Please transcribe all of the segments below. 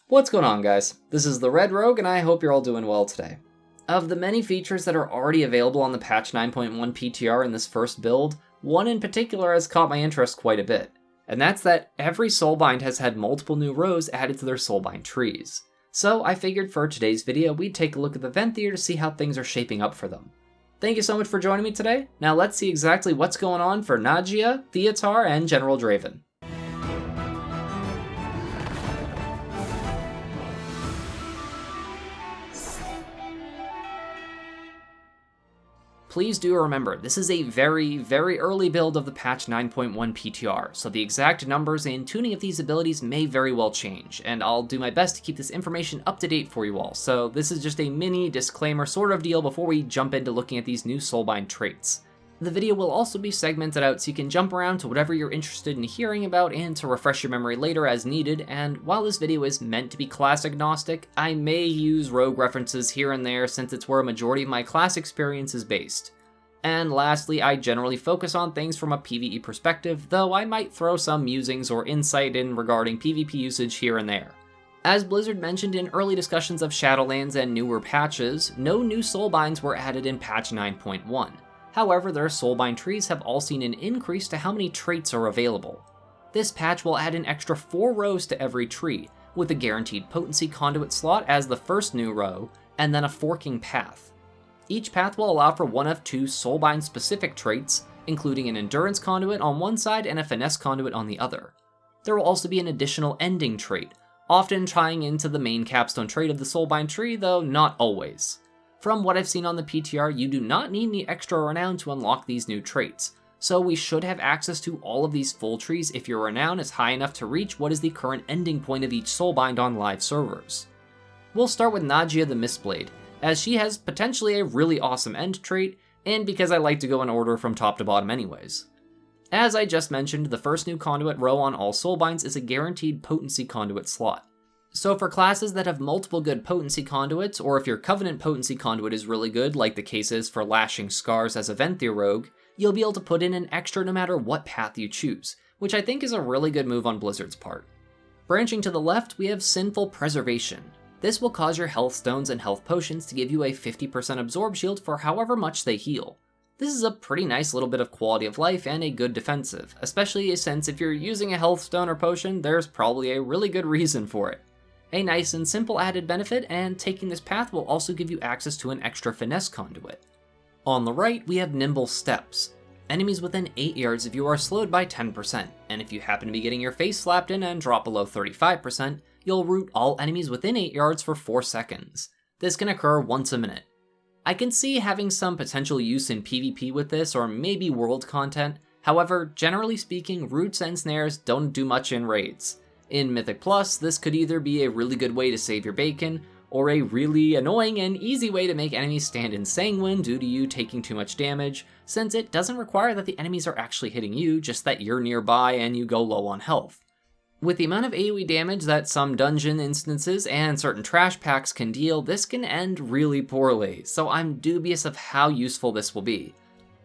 What's going on, guys? This is the Red Rogue, and I hope you're all doing well today. Of the many features that are already available on the patch 9.1 PTR in this first build, one in particular has caught my interest quite a bit, and that's that every Soulbind has had multiple new rows added to their Soulbind trees. So I figured for today's video we'd take a look at the Venthyr to see how things are shaping up for them. Thank you so much for joining me today. Now let's see exactly what's going on for Nadjia, Theotar, and General Draven. Please do remember, this is a very early build of the patch 9.1 PTR, so the exact numbers and tuning of these abilities may very well change, and I'll do my best to keep this information up to date for you all, so this is just a mini disclaimer sort of deal before we jump into looking at these new Soulbind traits. The video will also be segmented out so you can jump around to whatever you're interested in hearing about and to refresh your memory later as needed, and while this video is meant to be class agnostic, I may use rogue references here and there since it's where a majority of my class experience is based. And lastly, I generally focus on things from a PvE perspective, though I might throw some musings or insight in regarding PvP usage here and there. As Blizzard mentioned in early discussions of Shadowlands and newer patches, no new Soulbinds were added in patch 9.1. However, their Soulbind trees have all seen an increase to how many traits are available. This patch will add an extra 4 rows to every tree, with a guaranteed potency conduit slot as the first new row, and then a forking path. Each path will allow for one of 2 Soulbind specific traits, including an endurance conduit on one side and a finesse conduit on the other. There will also be an additional ending trait, often tying into the main capstone trait of the Soulbind tree, though not always. From what I've seen on the PTR, you do not need any extra renown to unlock these new traits, so we should have access to all of these full trees if your renown is high enough to reach what is the current ending point of each Soulbind on live servers. We'll start with Nadjia the Mistblade, as she has potentially a really awesome end trait, and because I like to go in order from top to bottom anyways. As I just mentioned, the first new conduit row on all Soulbinds is a guaranteed potency conduit slot. So for classes that have multiple good potency conduits, or if your Covenant potency conduit is really good, like the case is for Lashing Scars as a Venthyr rogue, you'll be able to put in an extra no matter what path you choose, which I think is a really good move on Blizzard's part. Branching to the left, we have Sinful Preservation. This will cause your health stones and health potions to give you a 50% absorb shield for however much they heal. This is a pretty nice little bit of quality of life and a good defensive, especially since if you're using a health stone or potion, there's probably a really good reason for it. A nice and simple added benefit, and taking this path will also give you access to an extra finesse conduit. On the right, we have Nimble Steps. Enemies within 8 yards of you are slowed by 10%, and if you happen to be getting your face slapped in and drop below 35%, you'll root all enemies within 8 yards for 4 seconds. This can occur once a minute. I can see having some potential use in PvP with this, or maybe world content. However, generally speaking, roots and snares don't do much in raids. In Mythic Plus, this could either be a really good way to save your bacon, or a really annoying and easy way to make enemies stand in sanguine due to you taking too much damage, since it doesn't require that the enemies are actually hitting you, just that you're nearby and you go low on health. With the amount of AoE damage that some dungeon instances and certain trash packs can deal, this can end really poorly, so I'm dubious of how useful this will be.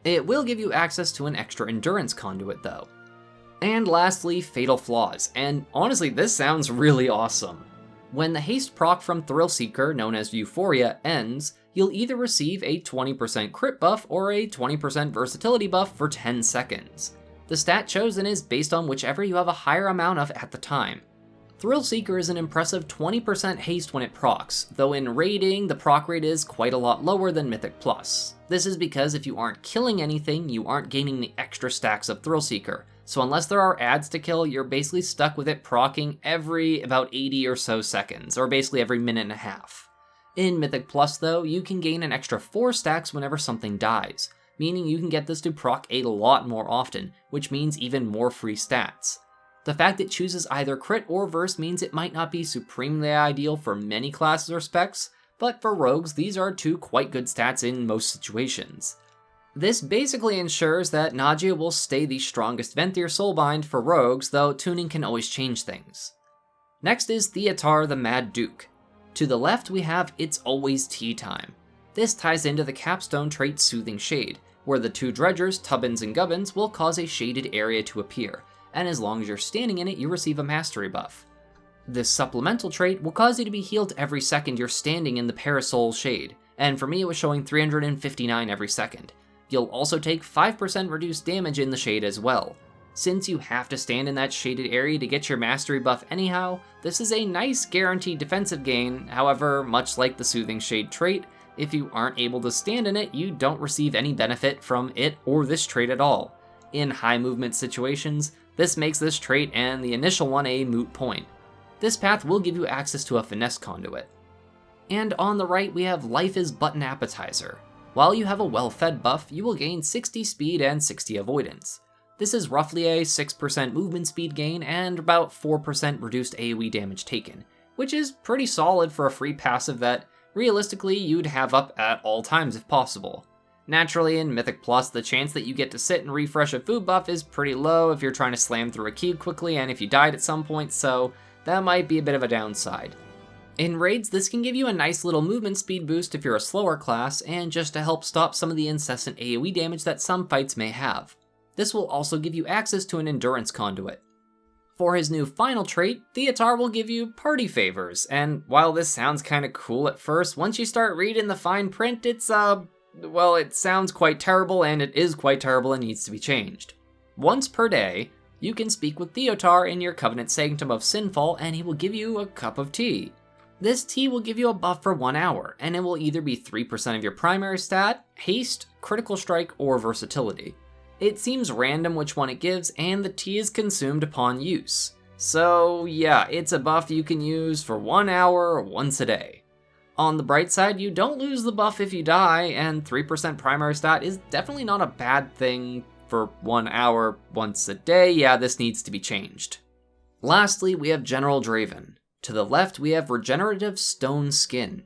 It will give you access to an extra endurance conduit though. And lastly, Fatal Flaws, and honestly this sounds really awesome. When the haste proc from Thrill Seeker, known as Euphoria, ends, you'll either receive a 20% crit buff or a 20% versatility buff for 10 seconds. The stat chosen is based on whichever you have a higher amount of at the time. Thrill Seeker is an impressive 20% haste when it procs, though in raiding, the proc rate is quite a lot lower than Mythic Plus. This is because if you aren't killing anything, you aren't gaining the extra stacks of Thrill Seeker, so unless there are ads to kill, you're basically stuck with it proccing every about 80 or so seconds, or basically every minute and a half. In Mythic Plus though, you can gain an extra 4 stacks whenever something dies, meaning you can get this to proc a lot more often, which means even more free stats. The fact it chooses either crit or verse means it might not be supremely ideal for many classes or specs, but for rogues these are 2 quite good stats in most situations. This basically ensures that Nadjia will stay the strongest Venthyr Soulbind for rogues, though tuning can always change things. Next is Theotar the Mad Duke. To the left we have It's Always Tea Time. This ties into the capstone trait Soothing Shade, where the 2 dredgers, Tubbins and Gubbins, will cause a shaded area to appear, and as long as you're standing in it you receive a mastery buff. This supplemental trait will cause you to be healed every second you're standing in the Parasol shade, and for me it was showing 359 every second. You'll also take 5% reduced damage in the shade as well. Since you have to stand in that shaded area to get your mastery buff anyhow, this is a nice guaranteed defensive gain. However, much like the Soothing Shade trait, if you aren't able to stand in it, you don't receive any benefit from it or this trait at all. In high movement situations, this makes this trait and the initial one a moot point. This path will give you access to a finesse conduit. And on the right we have Life is but an Appetizer. While you have a well-fed buff, you will gain 60 speed and 60 avoidance. This is roughly a 6% movement speed gain and about 4% reduced AoE damage taken, which is pretty solid for a free passive that, realistically, you'd have up at all times if possible. Naturally, in Mythic Plus, the chance that you get to sit and refresh a food buff is pretty low if you're trying to slam through a cube quickly and if you died at some point, so that might be a bit of a downside. In raids, this can give you a nice little movement speed boost if you're a slower class, and just to help stop some of the incessant AoE damage that some fights may have. This will also give you access to an endurance conduit. For his new final trait, Theotar will give you party favors, and while this sounds kinda cool at first, once you start reading the fine print, it's well, it sounds quite terrible, and it is quite terrible and needs to be changed. Once per day, you can speak with Theotar in your Covenant Sanctum of Sinfall, and he will give you a cup of tea. This tea will give you a buff for 1 hour, and it will either be 3% of your primary stat, haste, critical strike, or versatility. It seems random which one it gives, and the tea is consumed upon use. So yeah, it's a buff you can use for 1 hour once a day. On the bright side, you don't lose the buff if you die, and 3% primary stat is definitely not a bad thing for 1 hour once a day. Yeah, this needs to be changed. Lastly, we have General Draven. To the left, we have Regenerative Stone Skin.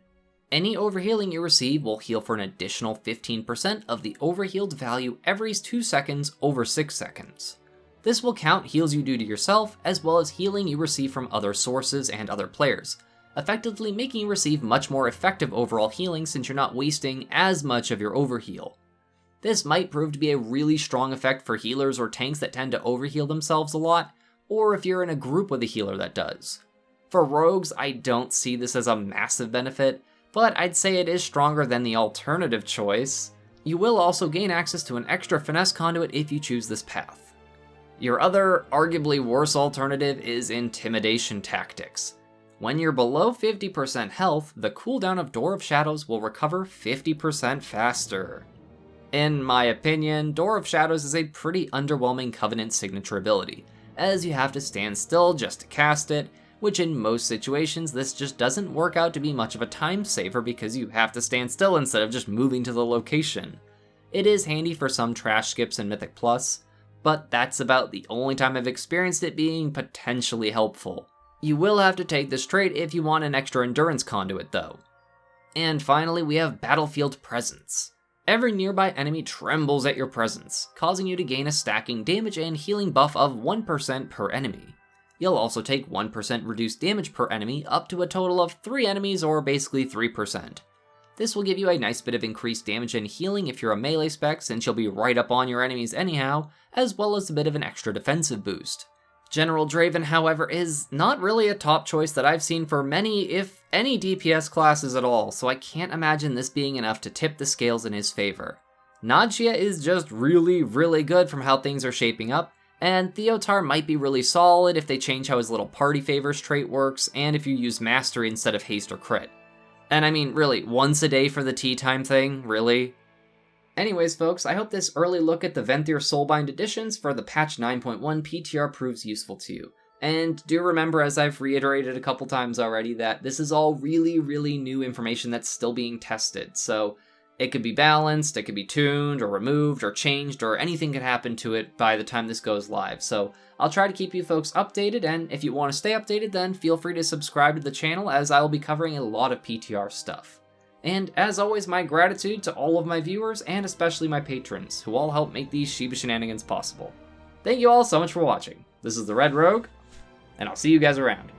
Any overhealing you receive will heal for an additional 15% of the overhealed value every 2 seconds over 6 seconds. This will count heals you do to yourself, as well as healing you receive from other sources and other players, effectively making you receive much more effective overall healing since you're not wasting as much of your overheal. This might prove to be a really strong effect for healers or tanks that tend to overheal themselves a lot, or if you're in a group with a healer that does. For rogues, I don't see this as a massive benefit, but I'd say it is stronger than the alternative choice. You will also gain access to an extra finesse conduit if you choose this path. Your other, arguably worse alternative is Intimidation Tactics. When you're below 50% health, the cooldown of Door of Shadows will recover 50% faster. In my opinion, Door of Shadows is a pretty underwhelming Covenant signature ability, as you have to stand still just to cast it, which in most situations this just doesn't work out to be much of a time saver because you have to stand still instead of just moving to the location. It is handy for some trash skips in Mythic Plus, but that's about the only time I've experienced it being potentially helpful. You will have to take this trait if you want an extra endurance conduit though. And finally, we have Battlefield Presence. Every nearby enemy trembles at your presence, causing you to gain a stacking damage and healing buff of 1% per enemy. You'll also take 1% reduced damage per enemy up to a total of 3 enemies, or basically 3%. This will give you a nice bit of increased damage and healing if you're a melee spec, since you'll be right up on your enemies anyhow, as well as a bit of an extra defensive boost. General Draven, however, is not really a top choice that I've seen for many, if any, DPS classes at all, so I can't imagine this being enough to tip the scales in his favor. Nadjia is just really good from how things are shaping up, and Theotar might be really solid if they change how his little party favors trait works, and if you use mastery instead of haste or crit. And I mean, really, once a day for the tea time thing, really? Anyways, folks, I hope this early look at the Venthyr Soulbind additions for the patch 9.1 PTR proves useful to you. And do remember, as I've reiterated a couple times already, that this is all really new information that's still being tested, so it could be balanced, it could be tuned, or removed, or changed, or anything could happen to it by the time this goes live. So I'll try to keep you folks updated, and if you want to stay updated, then feel free to subscribe to the channel, as I will be covering a lot of PTR stuff. And as always, my gratitude to all of my viewers, and especially my patrons, who all help make these Shiba Shenanigans possible. Thank you all so much for watching. This is the Red Rogue, and I'll see you guys around.